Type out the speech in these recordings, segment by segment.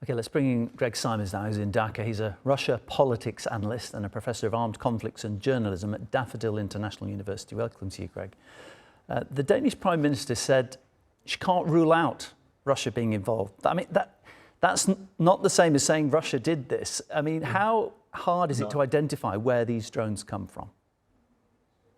Okay, let's bring in Greg Simons now, who's in Dhaka. He's a Russia politics analyst and a professor of armed conflicts and journalism at Daffodil International University. Welcome to you, Greg. The Danish Prime Minister said she can't rule out Russia being involved. I mean, that's not the same as saying Russia did this. I mean, how hard is it to identify where these drones come from?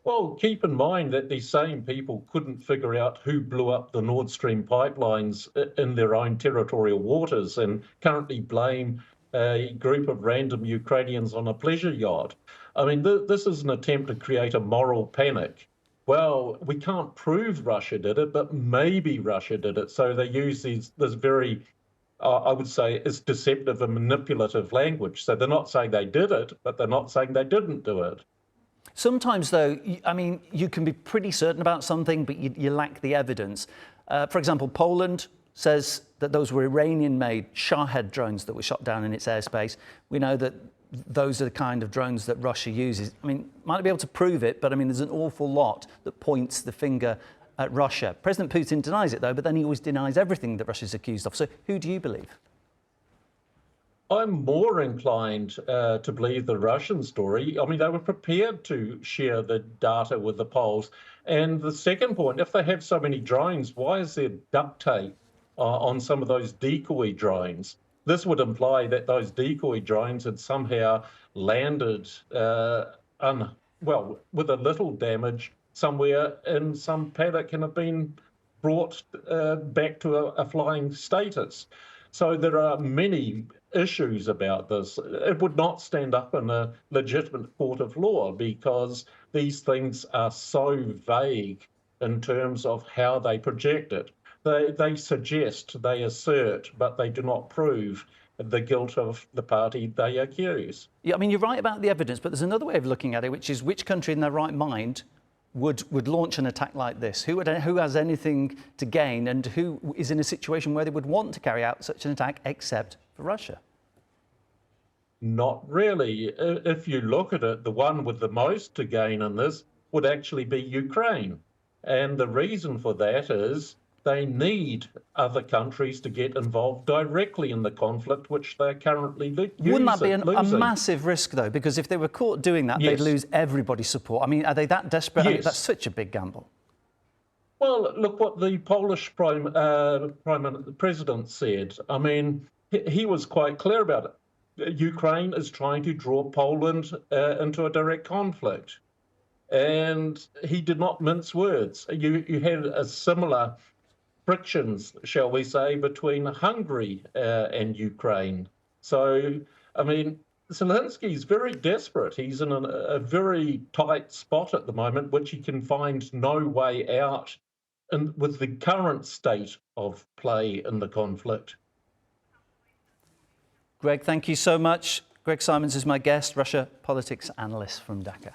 Well, keep in mind that these same people couldn't figure out who blew up the Nord Stream pipelines in their own territorial waters and currently blame a group of random Ukrainians on a pleasure yacht. I mean, this is an attempt to create a moral panic. Well, we can't prove Russia did it, but maybe Russia did it. So they use this very, I would say, is deceptive and manipulative language. So they're not saying they did it, but they're not saying they didn't do it. Sometimes, though, I mean, you can be pretty certain about something, but you lack the evidence. For example, Poland says that those were Iranian-made Shahed drones that were shot down in its airspace. We know that those are the kind of drones that Russia uses. I mean, might not be able to prove it, but I mean, there's an awful lot that points the finger at Russia. President Putin denies it, though, but then he always denies everything that Russia's accused of. So who do you believe? I'm more inclined to believe the Russian story. I mean, they were prepared to share the data with the Poles. And the second point, if they have so many drones, why is there duct tape on some of those decoy drones? This would imply that those decoy drones had somehow landed, with a little damage somewhere in some paddock and have been brought back to a flying status. So there are many issues about this. It would not stand up in a legitimate court of law because these things are so vague in terms of how they project it. They suggest, they assert, but they do not prove the guilt of the party they accuse. Yeah, I mean, you're right about the evidence, but there's another way of looking at it, which is which country in their right mind would launch an attack like this? Who has anything to gain and who is in a situation where they would want to carry out such an attack except for Russia? Not really. If you look at it, the one with the most to gain in this would actually be Ukraine. And the reason for that is they need other countries to get involved directly in the conflict, which they're currently losing. Wouldn't that be a massive risk, though? Because if they were caught doing that, yes, they'd lose everybody's support. I mean, are they that desperate? Yes. I mean, that's such a big gamble. Well, look what the Polish president said. I mean, he was quite clear about it. Ukraine is trying to draw Poland into a direct conflict. And he did not mince words. You had a similar frictions, shall we say, between Hungary and Ukraine. So, I mean, Zelensky's very desperate. He's in a very tight spot at the moment, which he can find no way out with the current state of play in the conflict. Greg, thank you so much. Greg Simons is my guest, Russia politics analyst from Dhaka.